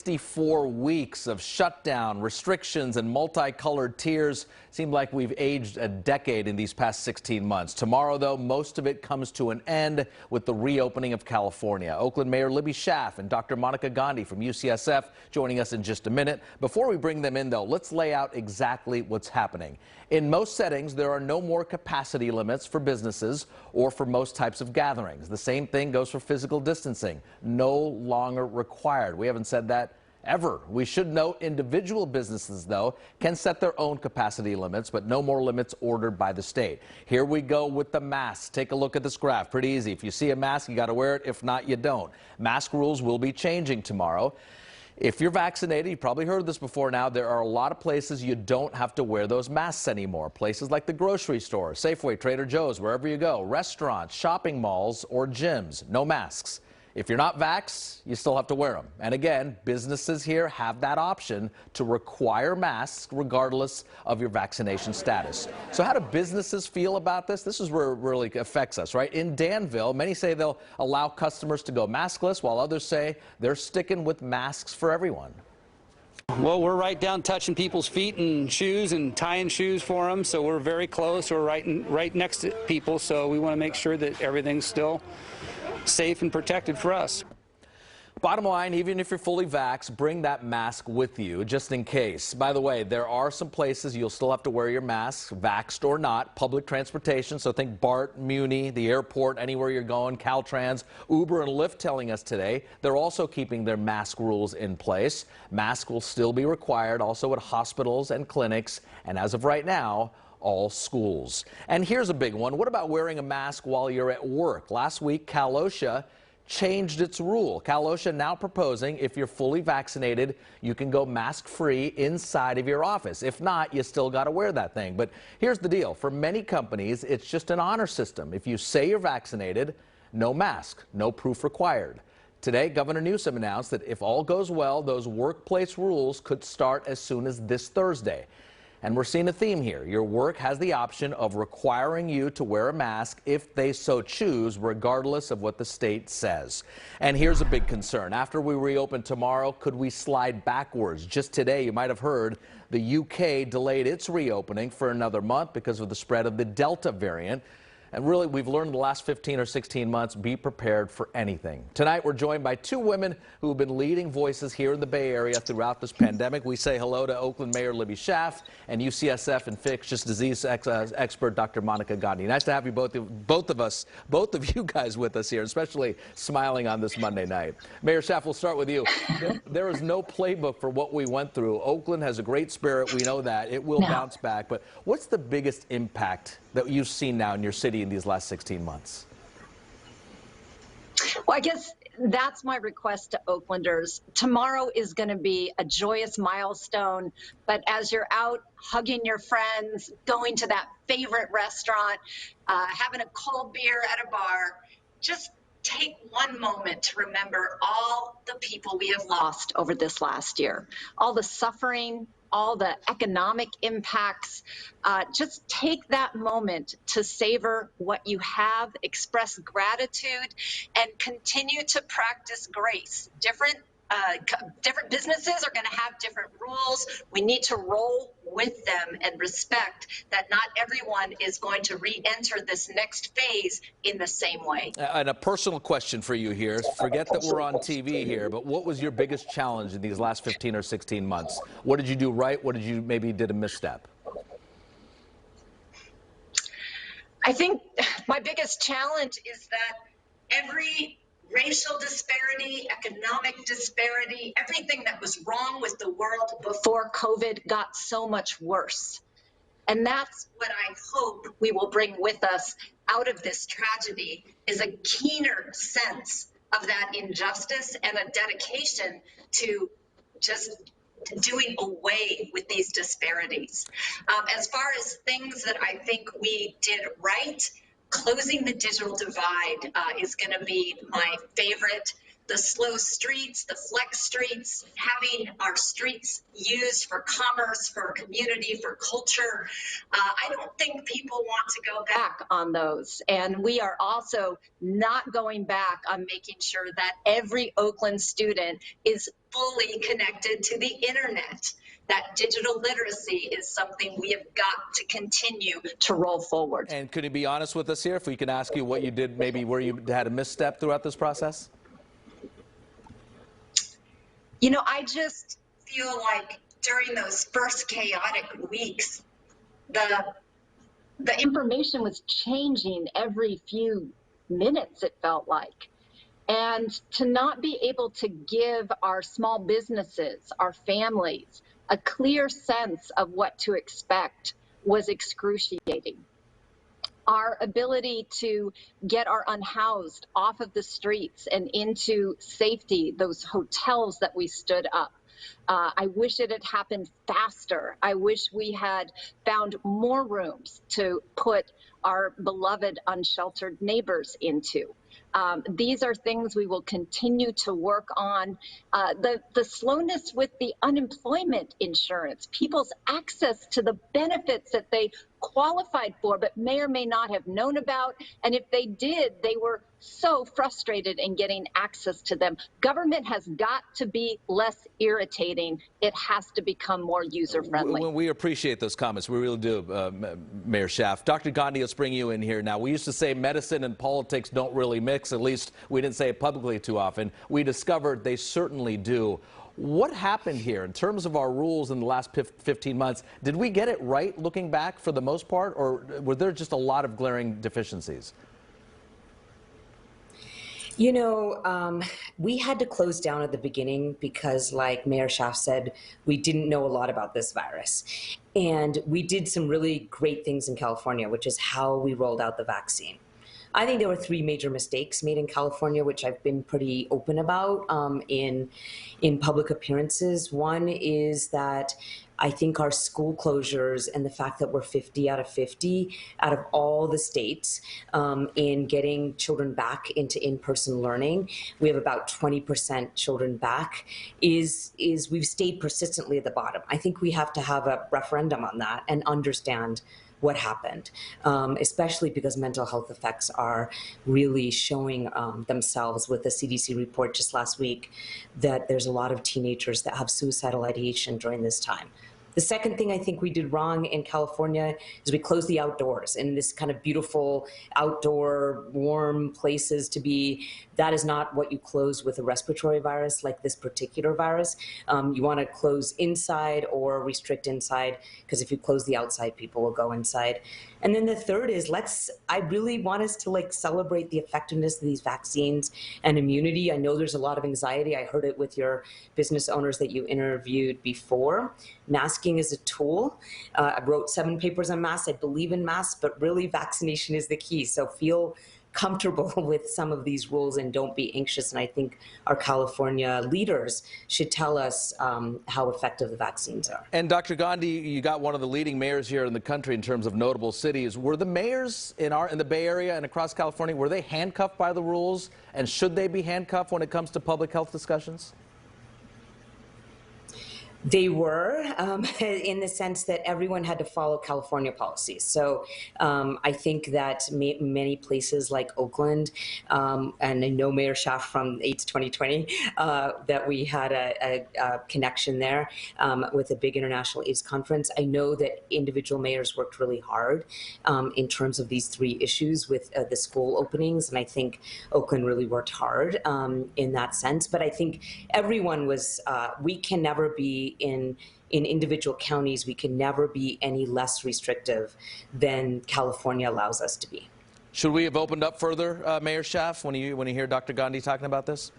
64 weeks of shutdown, restrictions, and multicolored tears. Seemed like we've aged a decade in these past 16 months. Tomorrow, though, most of it comes to an end with the reopening of California. Oakland Mayor Libby Schaaf and Dr. Gandhi from UCSF joining us in just a minute. Before we bring them in, though, let's lay out exactly what's happening. In most settings, there are no more capacity limits for businesses or for most types of gatherings. The same thing goes for physical distancing. No longer required. We haven't said that ever. We should note individual businesses, though, can set their own capacity limits, but no more limits ordered by the state. Here we go with the masks. Take a look at this graph. Pretty easy. If you see a mask, you got to wear it. If not, you don't. Mask rules will be changing tomorrow. If you're vaccinated, you've probably heard this before now, there are a lot of places you don't have to wear those masks anymore. Places like the grocery store, Safeway, Trader Joe's, wherever you go, restaurants, shopping malls, or gyms. No masks. If you're not vaxxed, you still have to wear them. And again, businesses here have that option to require masks regardless of your vaccination status. So how do businesses feel about this? This is where it really affects us, right? In Danville, many say they'll allow customers to go maskless, while others say they're sticking with masks for everyone. Well, we're right down touching people's feet and shoes and tying shoes for them, so we're very close. We're right next to people, so we want to make sure that everything's still safe and protected for us. Bottom line, even if you're fully vaxxed, bring that mask with you just in case. By the way, there are some places you'll still have to wear your mask, vaxxed or not. Public transportation, so think BART, Muni, the airport, anywhere you're going, Caltrans, Uber and Lyft telling us today they're also keeping their mask rules in place. Masks will still be required also at hospitals and clinics, and as of right now, all schools. And here's a big one. What about wearing a mask while you're at work? Last week, Cal OSHA changed its rule. Cal OSHA now proposing if you're fully vaccinated, you can go mask-free inside of your office. If not, you still got to wear that thing. But here's the deal. For many companies, it's just an honor system. If you say you're vaccinated, no mask, no proof required. Today, Governor Newsom announced that if all goes well, those workplace rules could start as soon as this Thursday. And we're seeing a theme here. Your work has the option of requiring you to wear a mask if they so choose, regardless of what the state says. And here's a big concern. After we reopen tomorrow, could we slide backwards? Just today, you might have heard the UK delayed its reopening for another month because of the spread of the Delta variant. And really, we've learned in the last 15 or 16 months, be prepared for anything. Tonight, we're joined by two women who have been leading voices here in the Bay Area throughout this pandemic. We say hello to Oakland Mayor Libby Schaaf and UCSF infectious disease expert Dr. Gandhi. Nice to have you both of you guys with us here, especially smiling on this Monday night. Mayor Schaaf, we'll start with you. There is no playbook for what we went through. Oakland has a great spirit. We know that. It will bounce back. But what's the biggest impact that you've seen now in your city in these last 16 months? Well, I guess that's my request to Oaklanders. Tomorrow is going to be a joyous milestone, but as you're out hugging your friends, going to that favorite restaurant, having a cold beer at a bar, just take one moment to remember all the people we have lost over this last year, all the suffering, all the economic impacts. Just take that moment to savor what you have, express gratitude, and continue to practice grace. Different businesses are going to have different rules. We need to roll with them and respect that not everyone is going to re-enter this next phase in the same way. And a personal question for you here. Forget that we're on TV here, but what was your biggest challenge in these last 15 or 16 months? What did you do right? What did you maybe did a misstep? I think my biggest challenge is that every racial disparity, economic disparity, everything that was wrong with the world before COVID got so much worse. And that's what I hope we will bring with us out of this tragedy, is a keener sense of that injustice and a dedication to just doing away with these disparities. As far as things that I think we did right, closing the digital divide is going to be my favorite the slow streets, the flex streets, having our streets used for commerce, for community, for culture. I don't think people want to go back on those. And we are also not going back on making sure that every Oakland student is fully connected to the internet. That digital literacy is something we have got to continue to roll forward. And could you be honest with us here, if we can ask you what you did, maybe where you had a misstep throughout this process? You know, I just feel like during those first chaotic weeks, the information was changing every few minutes, it felt like. And to not be able to give our small businesses, our families, a clear sense of what to expect was excruciating. Our ability to get our unhoused off of the streets and into safety, those hotels that we stood up. I wish it had happened faster. I wish we had found more rooms to put our beloved unsheltered neighbors into. These are things we will continue to work on. The slowness with the unemployment insurance, people's access to the benefits that they qualified for but may or may not have known about, and if they did, they were so frustrated in getting access to them. Government has got to be less irritating. It has to become more user-friendly. We appreciate those comments. We really do, Mayor Schaaf. Dr. Gandhi, let's bring you in here now. We used to say medicine and politics don't really mix. At least we didn't say it publicly too often. We discovered they certainly do. What happened here in terms of our rules in the last 15 months? Did we get it right looking back for the most part, or were there just a lot of glaring deficiencies? You know, we had to close down at the beginning because, like Mayor Schaaf said, we didn't know a lot about this virus. And we did some really great things in California, which is how we rolled out the vaccine. I think there were three major mistakes made in California, which I've been pretty open about in public appearances. One is that I think our school closures and the fact that we're 50 out of 50 out of all the states in getting children back into in-person learning, we have about 20% children back, is we've stayed persistently at the bottom. I think we have to have a referendum on that and understand what happened, especially because mental health effects are really showing themselves with the CDC report just last week that there's a lot of teenagers that have suicidal ideation during this time. The second thing I think we did wrong in California is we closed the outdoors in this kind of beautiful outdoor warm places to be. That is not what you close with a respiratory virus like this particular virus. You want to close inside or restrict inside, because if you close the outside, people will go inside. And then the third is I really want us to celebrate the effectiveness of these vaccines and immunity. I know there's a lot of anxiety. I heard it with your business owners that you interviewed before. Masking is a tool. I wrote 7 papers on masks. I believe in masks, but really vaccination is the key. So feel comfortable with some of these rules and don't be anxious. And I think our California leaders should tell us how effective the vaccines are. And Dr. Gandhi, you got one of the leading mayors here in the country in terms of notable cities. Were the mayors in the Bay Area and across California, were they handcuffed by the rules? And should they be handcuffed when it comes to public health discussions? They were, in the sense that everyone had to follow California policies. So I think that many places like Oakland, and I know Mayor Schaaf from AIDS 2020, that we had a connection there with a big international AIDS conference. I know that individual mayors worked really hard in terms of these 3 issues with the school openings, and I think Oakland really worked hard in that sense. But I think everyone was, we can never be in individual counties, we can never be any less restrictive than California allows us to be. Should we have opened up further, Mayor Schaaf, when you hear Dr. Gandhi talking about this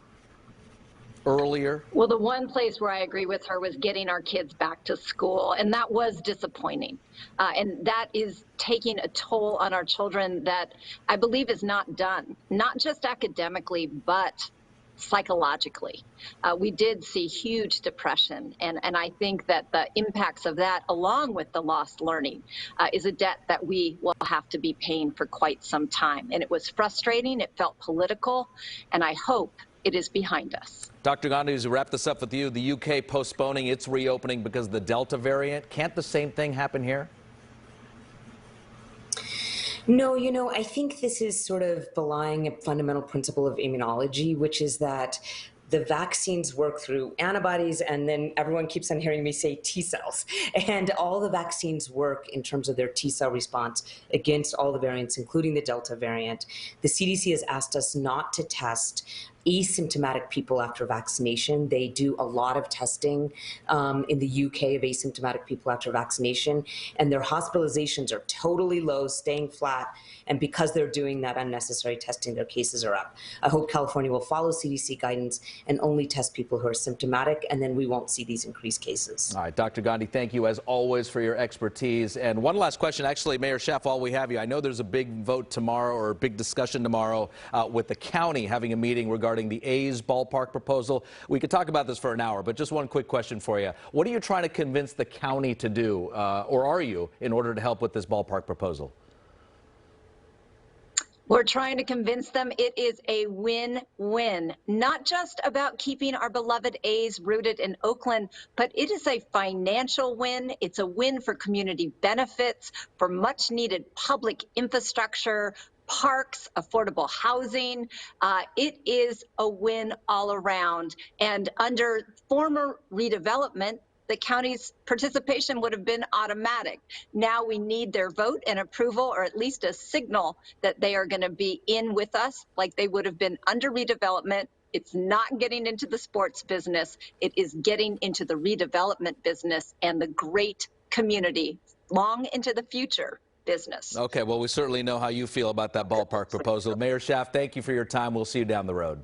earlier? Well, the one place where I agree with her was getting our kids back to school, and that was disappointing. And that is taking a toll on our children that I believe is not done, not just academically, but psychologically. We did see huge depression, and I think that the impacts of that, along with the lost learning, is a debt that we will have to be paying for quite some time. And it was frustrating, it felt political, and I hope it is behind us. Dr. Gandhi, as we wrap this up with you, the UK postponing its reopening because of the Delta variant. Can't the same thing happen here? No, I think this is sort of belying a fundamental principle of immunology, which is that the vaccines work through antibodies, and then everyone keeps on hearing me say T cells. And all the vaccines work in terms of their T cell response against all the variants, including the Delta variant. The CDC has asked us not to test asymptomatic people after vaccination. They do a lot of testing in the UK of asymptomatic people after vaccination, and their hospitalizations are totally low, staying flat. And because they're doing that unnecessary testing, their cases are up. I hope California will follow CDC guidance and only test people who are symptomatic, and then we won't see these increased cases. All right, Dr. Gandhi, thank you as always for your expertise. And one last question, actually, Mayor Schaaf, while we have you, I know there's a big vote tomorrow or a big discussion tomorrow with the county having a meeting regarding the A's ballpark proposal. We could talk about this for an hour, but just one quick question for you. What are you trying to convince the county to do, or are you, in order to help with this ballpark proposal? We're trying to convince them it is a win-win, not just about keeping our beloved A's rooted in Oakland, but it is a financial win. It's a win for community benefits, for much needed public infrastructure, parks, affordable housing. It is a win all around. And under former redevelopment, the county's participation would have been automatic. Now we need their vote and approval, or at least a signal that they are going to be in with us like they would have been under redevelopment. It's not getting into the sports business. It is getting into the redevelopment business and the great community long into the future business. Okay, well, we certainly know how you feel about that ballpark proposal. Mayor Schaaf, thank you for your time. We'll see you down the road.